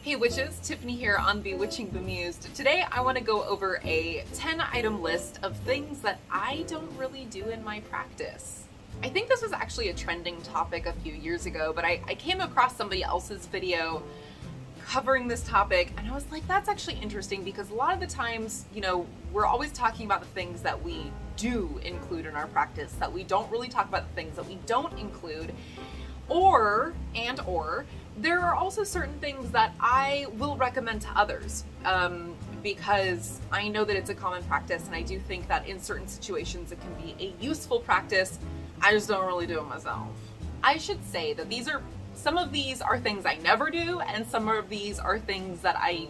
Hey witches, Tiffany here on Bewitching.Bemused. Today I want to go over a 10-item list of things that I don't really do in my practice. I think this was actually a trending topic a few years ago, but I came across somebody else's video covering this topic and I was like, that's actually interesting because a lot of the times, we're always talking about the things that we do include in our practice, that we don't really talk about the things that we don't include, or there are also certain things that I will recommend to others because I know that it's a common practice, and I do think that in certain situations it can be a useful practice. I just don't really do it myself. I should say that some of these are things I never do, and some of these are things that I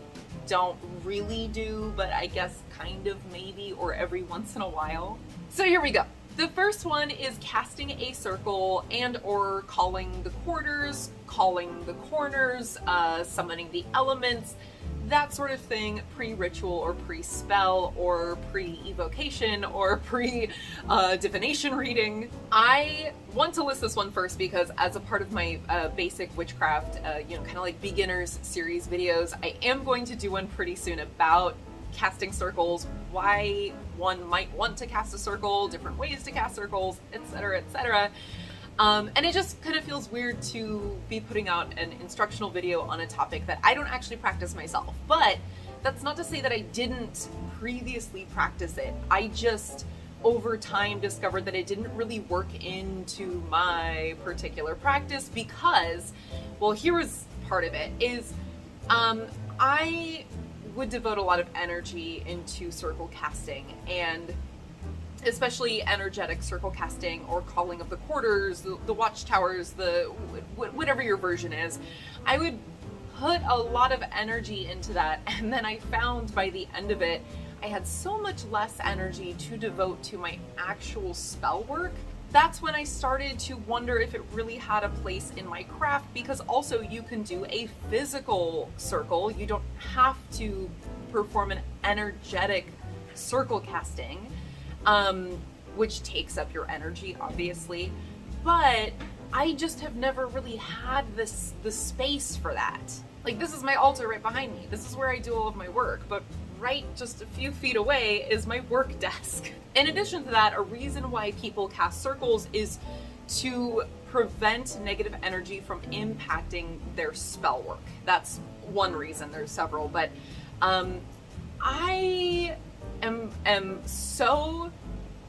don't really do, but I guess kind of maybe or every once in a while. So here we go. The first one is casting a circle and or calling the quarters, calling the corners, summoning the elements, that sort of thing, pre-ritual or pre-spell or pre-evocation or pre-divination reading. I want to list this one first because as a part of my basic witchcraft, kind of like beginners series videos, I am going to do one pretty soon about casting circles, why one might want to cast a circle, different ways to cast circles, etc., etc. And it just kind of feels weird to be putting out an instructional video on a topic that I don't actually practice myself. But that's not to say that I didn't previously practice it. I just, over time, discovered that it didn't really work into my particular practice because, well, here was part of it, is I would devote a lot of energy into circle casting, and especially energetic circle casting or calling of the quarters, the watchtowers, whatever your version is. I would put a lot of energy into that, and then I found by the end of it, I had so much less energy to devote to my actual spell work. That's when I started to wonder if it really had a place in my craft, because also you can do a physical circle. You don't have to perform an energetic circle casting, which takes up your energy, obviously. But I just have never really had the space for that. Like, this is my altar right behind me. This is where I do all of my work, but right just a few feet away is my work desk. In addition to that, a reason why people cast circles is to prevent negative energy from impacting their spell work. That's one reason. There's several, but I am so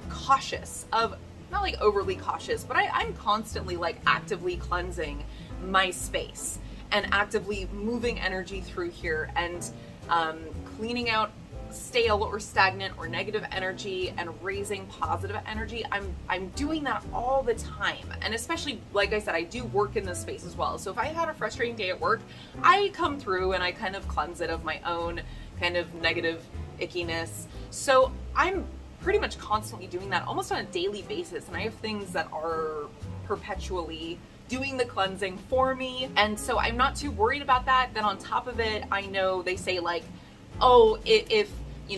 cautious of, not like overly cautious, but I'm constantly like actively cleansing my space and actively moving energy through here and cleaning out stale or stagnant or negative energy and raising positive energy. I'm doing that all the time, and especially, like I said, I do work in this space as well. So if I had a frustrating day at work, I come through and I kind of cleanse it of my own kind of negative ickiness. So I'm pretty much constantly doing that almost on a daily basis, and I have things that are perpetually doing the cleansing for me, and so I'm not too worried about that. Then on top of it, I know they say like, oh, if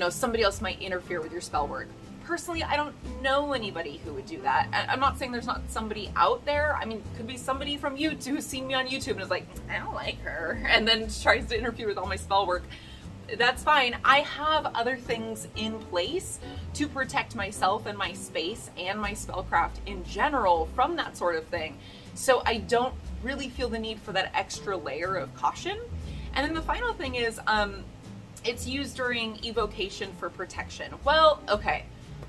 somebody else might interfere with your spell work. Personally, I don't know anybody who would do that. I'm not saying there's not somebody out there. I mean, could be somebody from YouTube who's seen me on YouTube and is like, I don't like her, and then tries to interfere with all my spell work. That's fine. I have other things in place to protect myself and my space and my spellcraft in general from that sort of thing. So I don't really feel the need for that extra layer of caution. And then the final thing is, it's used during evocation for protection. Well, okay.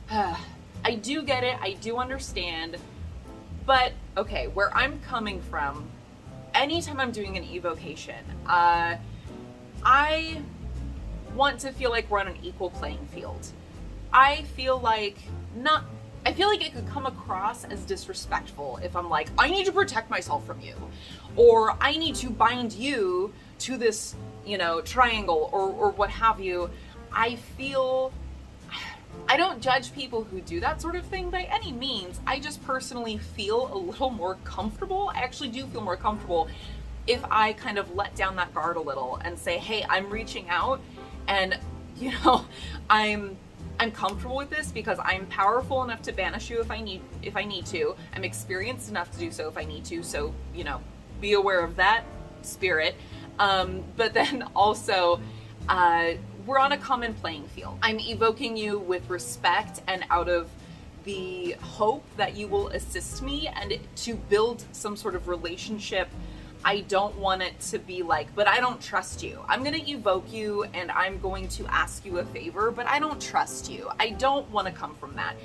I do get it. I do understand. But, okay, where I'm coming from, anytime I'm doing an evocation, I want to feel like we're on an equal playing field. I feel like it could come across as disrespectful if I'm like, I need to protect myself from you, or I need to bind you to this, triangle or what have you. I don't judge people who do that sort of thing by any means. I just personally feel a little more comfortable. I actually do feel more comfortable if I kind of let down that guard a little and say, hey, I'm reaching out, and I'm comfortable with this because I'm powerful enough to banish you if I need to. I'm experienced enough to do so if I need to. So, be aware of that, spirit. But then also, we're on a common playing field. I'm evoking you with respect and out of the hope that you will assist me and to build some sort of relationship. I don't want it to be like, but I don't trust you. I'm going to evoke you and I'm going to ask you a favor, but I don't trust you. I don't want to come from that.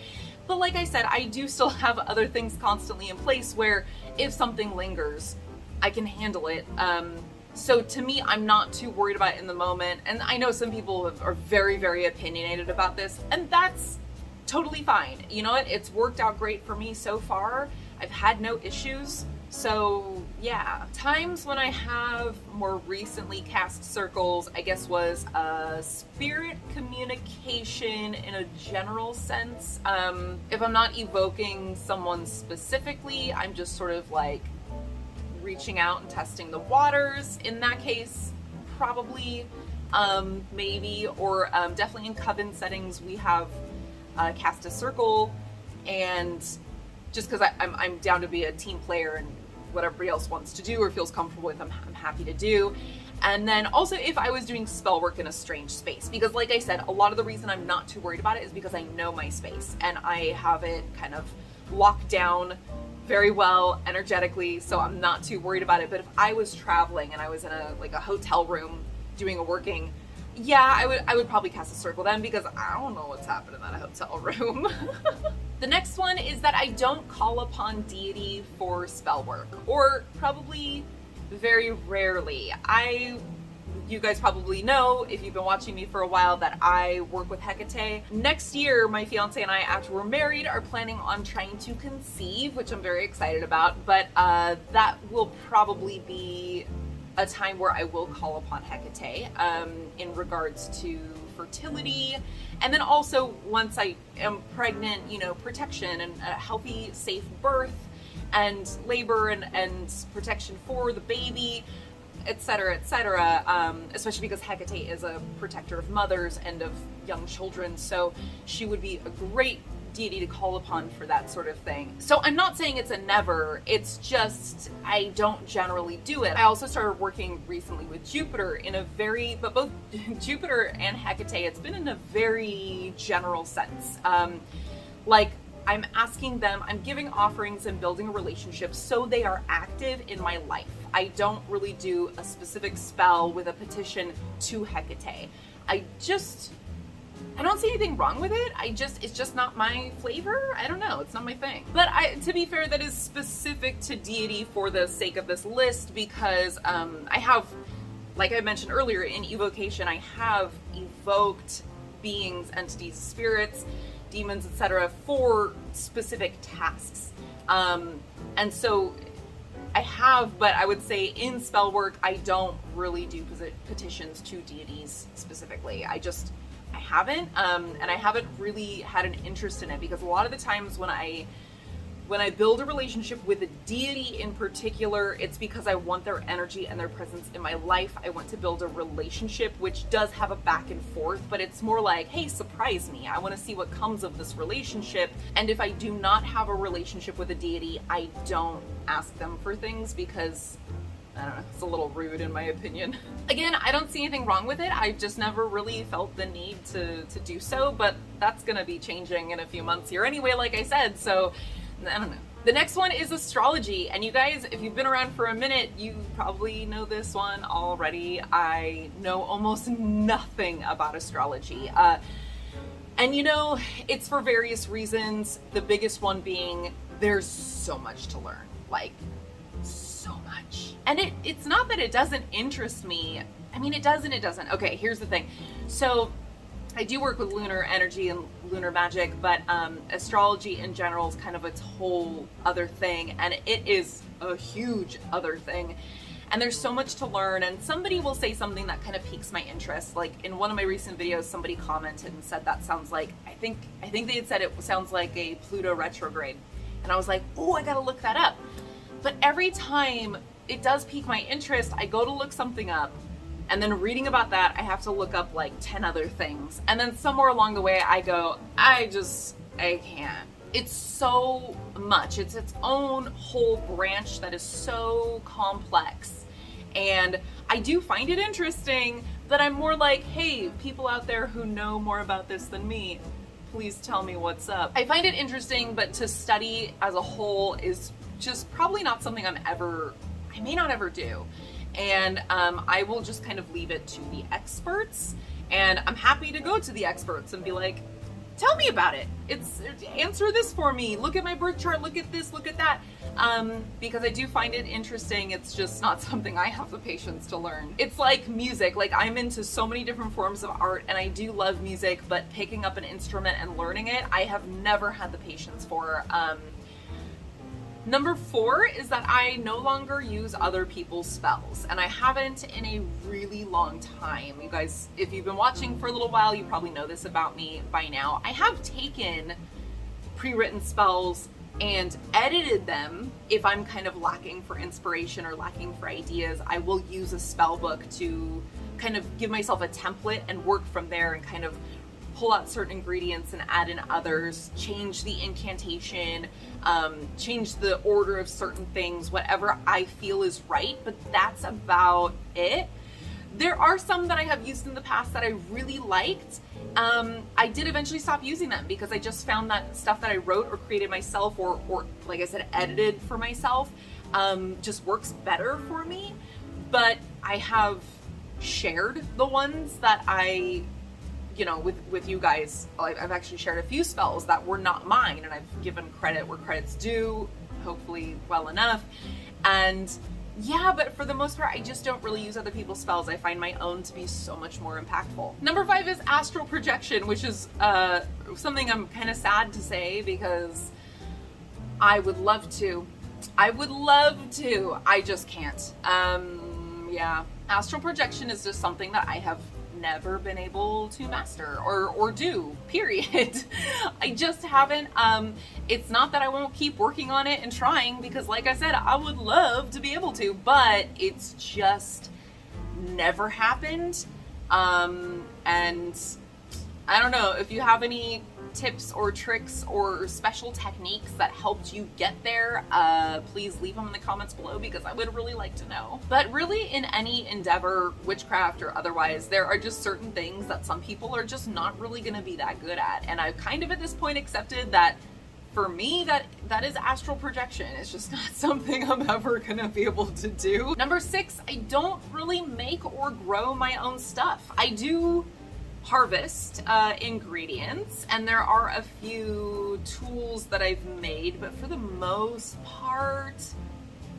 But like I said, I do still have other things constantly in place where if something lingers, I can handle it. So to me, I'm not too worried about it in the moment. And I know some people are very, very opinionated about this, and that's totally fine. You know what? It's worked out great for me so far. I've had no issues. So yeah, times when I have more recently cast circles, I guess was spirit communication in a general sense. If I'm not evoking someone specifically, I'm just sort of like reaching out and testing the waters. In that case, probably, maybe, or definitely in coven settings, we have cast a circle, and just because I'm down to be a team player and what everybody else wants to do or feels comfortable with, I'm happy to do. And then also if I was doing spell work in a strange space, because like I said, a lot of the reason I'm not too worried about it is because I know my space and I have it kind of locked down very well energetically, so I'm not too worried about it. But if I was traveling and I was in a hotel room doing a working, yeah, I would probably cast a circle then, because I don't know what's happening in that hotel room. The next one is that I don't call upon deity for spell work, or probably very rarely. You guys probably know, if you've been watching me for a while, that I work with Hecate. Next year, my fiance and I, after we're married, are planning on trying to conceive, which I'm very excited about, but that will probably be a time where I will call upon Hecate in regards to fertility, and then also once I am pregnant, protection and a healthy, safe birth and labor and protection for the baby, etc., etc. Especially because Hecate is a protector of mothers and of young children, so she would be a great deity to call upon for that sort of thing. So I'm not saying it's a never, it's just I don't generally do it. I also started working recently with Jupiter but both Jupiter and Hecate, it's been in a very general sense. Like I'm asking them, I'm giving offerings and building a relationship so they are active in my life. I don't really do a specific spell with a petition to Hecate. I don't see anything wrong with it. It's just not my flavor. I don't know. It's not my thing. But to be fair, that is specific to deity for the sake of this list, because I have, like I mentioned earlier, in evocation, I have evoked beings, entities, spirits, demons, etc. for specific tasks. And so I have, but I would say in spell work, I don't really do petitions to deities specifically. I haven't, and I haven't really had an interest in it, because a lot of the times when I build a relationship with a deity in particular, it's because I want their energy and their presence in my life. I want to build a relationship, which does have a back and forth, but it's more like, hey, surprise me. I want to see what comes of this relationship. And if I do not have a relationship with a deity, I don't ask them for things, because I don't know, it's a little rude in my opinion. Again, I don't see anything wrong with it. I've just never really felt the need to do so, but that's gonna be changing in a few months here anyway, like I said, so I don't know. The next one is astrology, and you guys, if you've been around for a minute, you probably know this one already. I know almost nothing about astrology. And it's for various reasons, the biggest one being there's so much to learn. Like, so much. And it's not that it doesn't interest me. I mean, it does and it doesn't. Okay, here's the thing. So I do work with lunar energy and lunar magic, but astrology in general is kind of its whole other thing, and it is a huge other thing. And there's so much to learn, and somebody will say something that kind of piques my interest. Like in one of my recent videos, somebody commented and said that sounds like, I think they had said it sounds like a Pluto retrograde. And I was like, oh, I gotta look that up. But every time it does pique my interest, I go to look something up, and then reading about that, I have to look up like 10 other things. And then somewhere along the way, I go, I can't. It's so much. It's its own whole branch that is so complex. And I do find it interesting that I'm more like, hey, people out there who know more about this than me, please tell me what's up. I find it interesting, but to study as a whole is just probably not something I may not ever do. And I will just kind of leave it to the experts. And I'm happy to go to the experts and be like, tell me about it. Answer this for me. Look at my birth chart. Look at this. Look at that. Because I do find it interesting. It's just not something I have the patience to learn. It's like music. Like, I'm into so many different forms of art, and I do love music, but picking up an instrument and learning it, I have never had the patience for. Number 4 is that I no longer use other people's spells, and I haven't in a really long time. You guys, if you've been watching for a little while, you probably know this about me by now. I have taken pre-written spells and edited them. If I'm kind of lacking for inspiration or lacking for ideas, I will use a spell book to kind of give myself a template and work from there and kind of pull out certain ingredients and add in others, change the incantation, change the order of certain things, whatever I feel is right, but that's about it. There are some that I have used in the past that I really liked. I did eventually stop using them because I just found that stuff that I wrote or created myself or like I said, edited for myself, just works better for me. But I have shared the ones that I, with you guys. I've actually shared a few spells that were not mine, and I've given credit where credit's due, hopefully well enough. And yeah, but for the most part, I just don't really use other people's spells. I find my own to be so much more impactful. Number 5 is Astral Projection, which is something I'm kind of sad to say because I would love to. I just can't. Yeah, Astral Projection is just something that I have never been able to master or do, period. I just haven't. It's not that I won't keep working on it and trying, because like I said, I would love to be able to, but it's just never happened. And I don't know if you have any tips or tricks or special techniques that helped you get there, please leave them in the comments below, because I would really like to know. But really, in any endeavor, witchcraft or otherwise, there are just certain things that some people are just not really going to be that good at, and I've kind of at this point accepted that for me, that is astral projection. It's just not something I'm ever gonna be able to do. Number 6, I don't really make or grow my own stuff. I do harvest ingredients, and there are a few tools that I've made, but for the most part,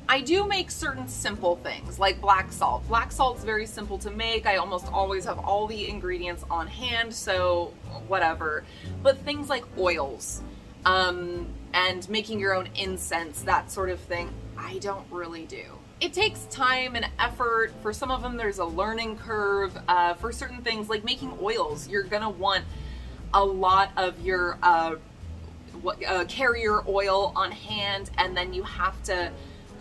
I do make certain simple things like black salt. Black salt's very simple to make. I almost always have all the ingredients on hand, so whatever. But things like oils, and making your own incense, that sort of thing, I don't really do. It takes time and effort. For some of them, there's a learning curve. For certain things, like making oils, you're gonna want a lot of your carrier oil on hand, and then you have to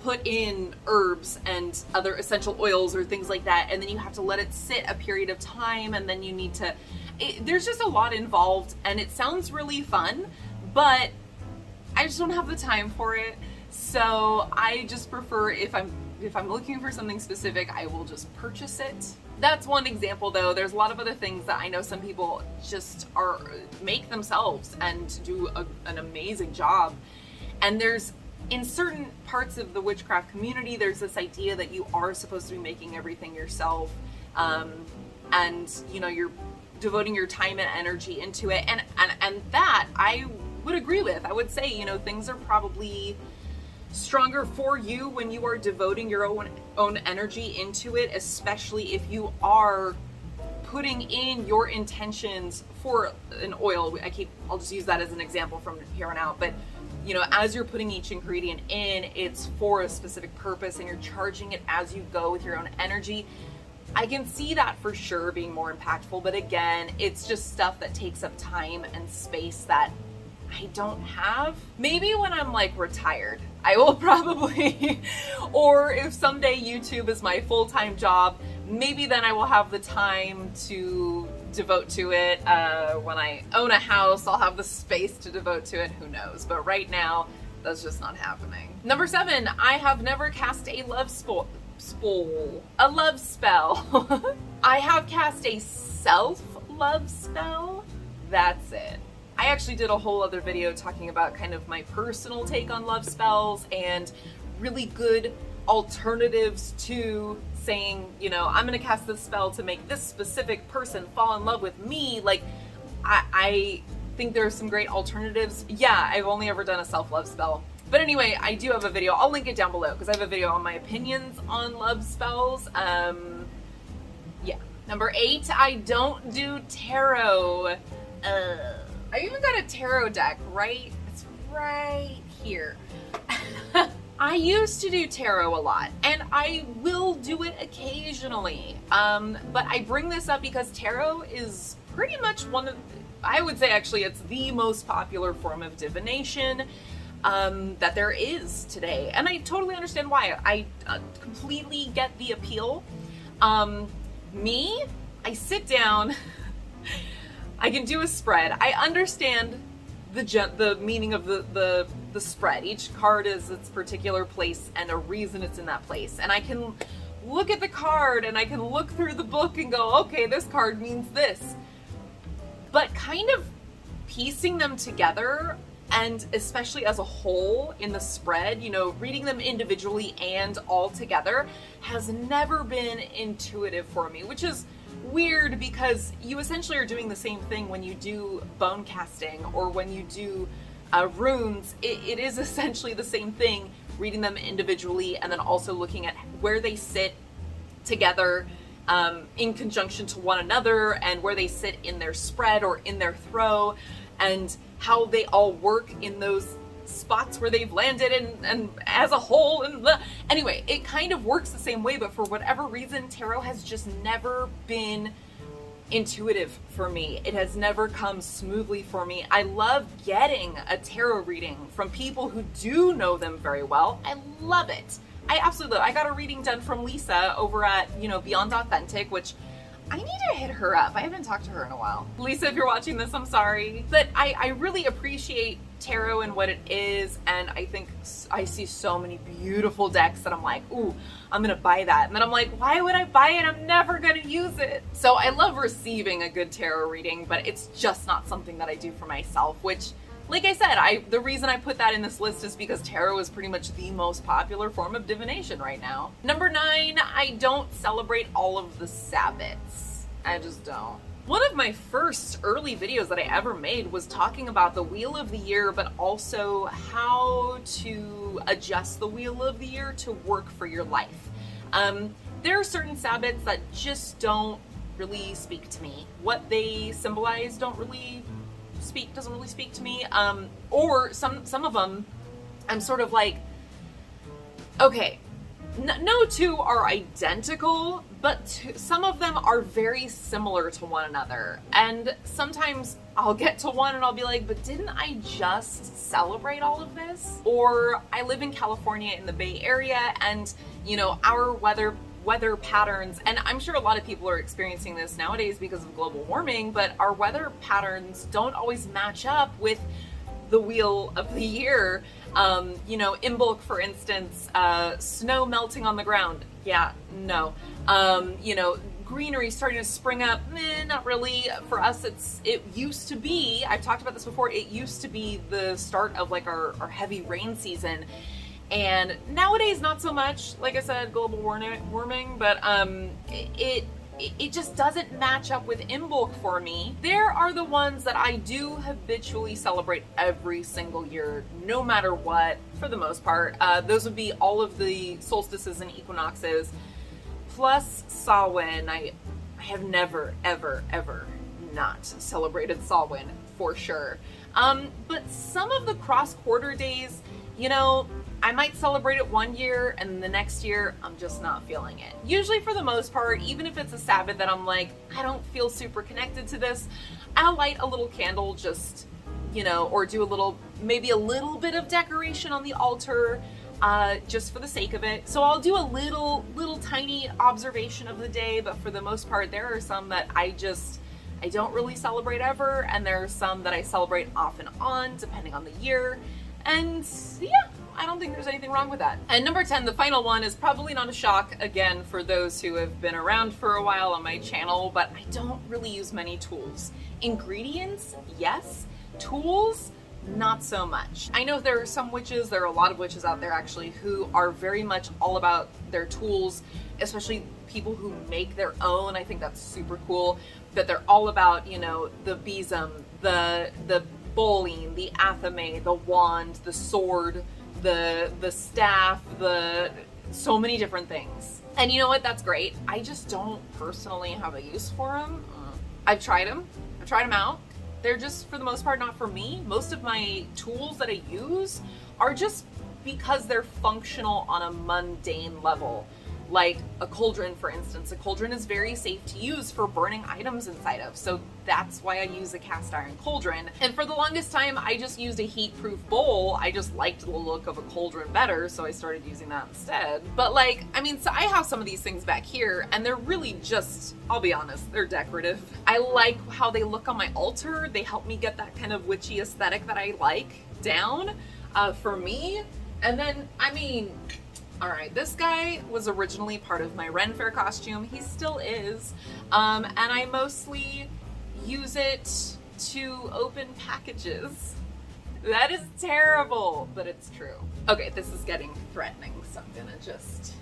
put in herbs and other essential oils or things like that, and then you have to let it sit a period of time, and then you need to... there's just a lot involved, and it sounds really fun, but I just don't have the time for it. So I just prefer, if I'm looking for something specific, I will just purchase it. That's one example, though. There's a lot of other things that I know some people just make themselves and do an amazing job. And there's, in certain parts of the witchcraft community, there's this idea that you are supposed to be making everything yourself, and you're devoting your time and energy into it, and that I would agree with. I would say, things are probably stronger for you when you are devoting your own energy into it, especially if you are putting in your intentions for an oil. I'll just use that as an example from here on out, but as you're putting each ingredient in, it's for a specific purpose, and you're charging it as you go with your own energy. I can see that for sure being more impactful, but again, it's just stuff that takes up time and space that I don't have. Maybe when I'm like retired, I will probably, or if someday YouTube is my full-time job, maybe then I will have the time to devote to it. When I own a house, I'll have the space to devote to it, who knows? But right now, that's just not happening. Number 7, I have never cast a love spell. a love spell. I have cast a self-love spell. That's it. I actually did a whole other video talking about kind of my personal take on love spells and really good alternatives to saying, you know, I'm gonna cast this spell to make this specific person fall in love with me. Like, I think there's some great alternatives. Yeah, I've only ever done a self-love spell. But anyway, I do have a video. I'll link it down below because I have a video on my opinions on love spells. Yeah. Number 8, I don't do tarot. I even got a tarot deck, right? It's right here. I used to do tarot a lot, and I will do it occasionally. But I bring this up because tarot is pretty much I would say actually it's the most popular form of divination that there is today. And I totally understand why. I completely get the appeal. I sit down, I can do a spread. I understand the meaning of the spread. Each card is its particular place and a reason it's in that place. And I can look at the card and I can look through the book and go, okay, this card means this. But kind of piecing them together, and especially as a whole in the spread, you know, reading them individually and all together has never been intuitive for me, which is weird because you essentially are doing the same thing when you do bone casting or when you do runes. It is essentially the same thing, reading them individually and then also looking at where they sit together in conjunction to one another and where they sit in their spread or in their throw and how they all work in those spots where they've landed and as a whole. And anyway, it kind of works the same way, but for whatever reason, tarot has just never been intuitive for me. It has never come smoothly for me. I love getting a tarot reading from people who do know them very well. I love it. I absolutely love it. I got a reading done from Lisa over at, you know, Beyond Authentic, which I need to hit her up. I haven't talked to her in a while. Lisa, if you're watching this, I'm sorry. But I really appreciate tarot and what it is, and I think I see so many beautiful decks that I'm like, ooh, I'm gonna buy that. And then I'm like, why would I buy it? I'm never gonna use it. So I love receiving a good tarot reading, but it's just not something that I do for myself, which, like I said, the reason I put that in this list is because tarot is pretty much the most popular form of divination right now. Number 9, I don't celebrate all of the Sabbats. I just don't. One of my first early videos that I ever made was talking about the Wheel of the Year, but also how to adjust the Wheel of the Year to work for your life. There are certain Sabbats that just don't really speak to me. What they symbolize doesn't really speak to me. Or some of them, I'm sort of like, okay, no two are identical, but some of them are very similar to one another. And sometimes I'll get to one and I'll be like, but didn't I just celebrate all of this? Or I live in California in the Bay Area, and you know, our weather patterns, and I'm sure a lot of people are experiencing this nowadays because of global warming, but our weather patterns don't always match up with the Wheel of the Year. You know, Imbolc, for instance, snow melting on the ground. Yeah, no. You know, greenery starting to spring up. Not really. For us, it used to be, I've talked about this before, it used to be the start of like our heavy rain season. And nowadays, not so much, like I said, global warming, but it just doesn't match up with Imbolc for me. There are the ones that I do habitually celebrate every single year, no matter what, for the most part. Those would be all of the solstices and equinoxes, plus Samhain. I have never, ever, ever not celebrated Samhain, for sure. But some of the cross-quarter days, you know, I might celebrate it one year and the next year I'm just not feeling it. Usually, for the most part, even if it's a Sabbath that I'm like, I don't feel super connected to this, I'll light a little candle, just, you know, or do maybe a little bit of decoration on the altar, just for the sake of it. So I'll do a little tiny observation of the day, but for the most part, there are some that I don't really celebrate ever, and there are some that I celebrate off and on, depending on the year. And yeah, I don't think there's anything wrong with that. And number 10, the final one, is probably not a shock, again, for those who have been around for a while on my channel, but I don't really use many tools. Ingredients, yes. Tools, not so much. I know there are some witches, there are a lot of witches out there actually, who are very much all about their tools, especially people who make their own. I think that's super cool, that they're all about, you know, the besom, the bowling, the athame, the wand, the sword, the staff, so many different things. And you know what? That's great. I just don't personally have a use for them. I've tried them out. They're just, for the most part, not for me. Most of my tools that I use are just because they're functional on a mundane level. Like a cauldron, for instance. A cauldron is very safe to use for burning items inside of, so that's why I use a cast iron cauldron. And for the longest time, I just used a heat-proof bowl. I just liked the look of a cauldron better, so I started using that instead. But like, I mean, so I have some of these things back here, and they're really just, I'll be honest, they're decorative. I like how they look on my altar. They help me get that kind of witchy aesthetic that I like down for me. And then, I mean, all right, this guy was originally part of my Ren Fair costume. He still is. And I mostly use it to open packages. That is terrible, but it's true. Okay, this is getting threatening, so I'm gonna just...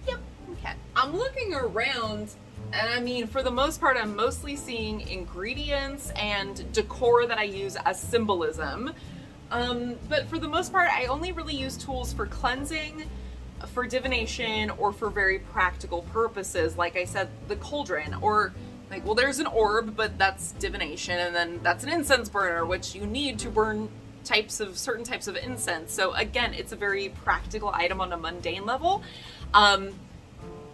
Yep, okay. I'm looking around, and I mean, for the most part, I'm mostly seeing ingredients and decor that I use as symbolism. But for the most part, I only really use tools for cleansing, for divination, or for very practical purposes. Like I said, the cauldron, or like, well, there's an orb, but that's divination, and then that's an incense burner, which you need to burn certain types of incense. So again, it's a very practical item on a mundane level.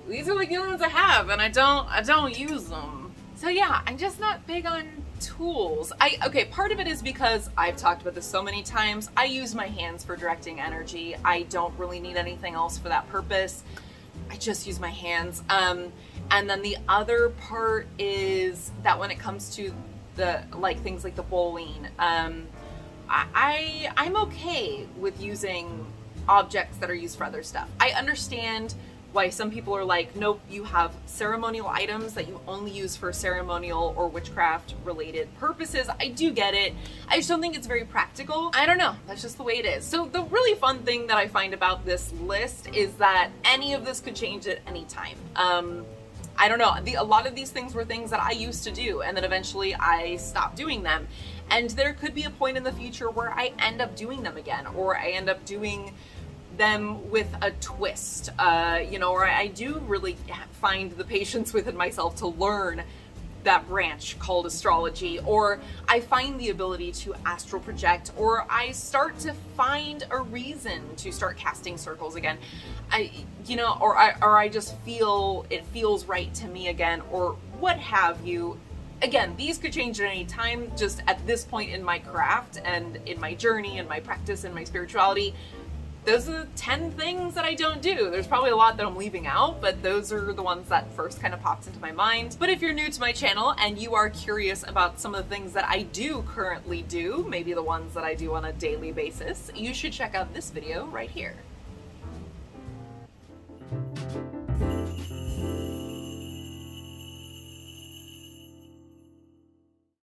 These are like the only ones I have, and I don't use them. So yeah, I'm just not big on tools. Okay, part of it is because I've talked about this so many times. I use my hands for directing energy. I don't really need anything else for that purpose. I just use my hands. And then the other part is that when it comes to the, like, things like the bowling, I'm okay with using objects that are used for other stuff. I understand why some people are like, nope, you have ceremonial items that you only use for ceremonial or witchcraft related purposes. I do get it. I just don't think it's very practical. I don't know. That's just the way it is. So the really fun thing that I find about this list is that any of this could change at any time. I don't know. A lot of these things were things that I used to do, and then eventually I stopped doing them. And there could be a point in the future where I end up doing them again, or I end up doing them with a twist, you know, or I do really find the patience within myself to learn that branch called astrology, or I find the ability to astral project, or I start to find a reason to start casting circles again. Or I just feel it feels right to me again, or what have you. Again, these could change at any time. Just at this point in my craft and in my journey and my practice and my spirituality, those are the 10 things that I don't do. There's probably a lot that I'm leaving out, but those are the ones that first kind of popped into my mind. But if you're new to my channel and you are curious about some of the things that I do currently do, maybe the ones that I do on a daily basis, you should check out this video right here.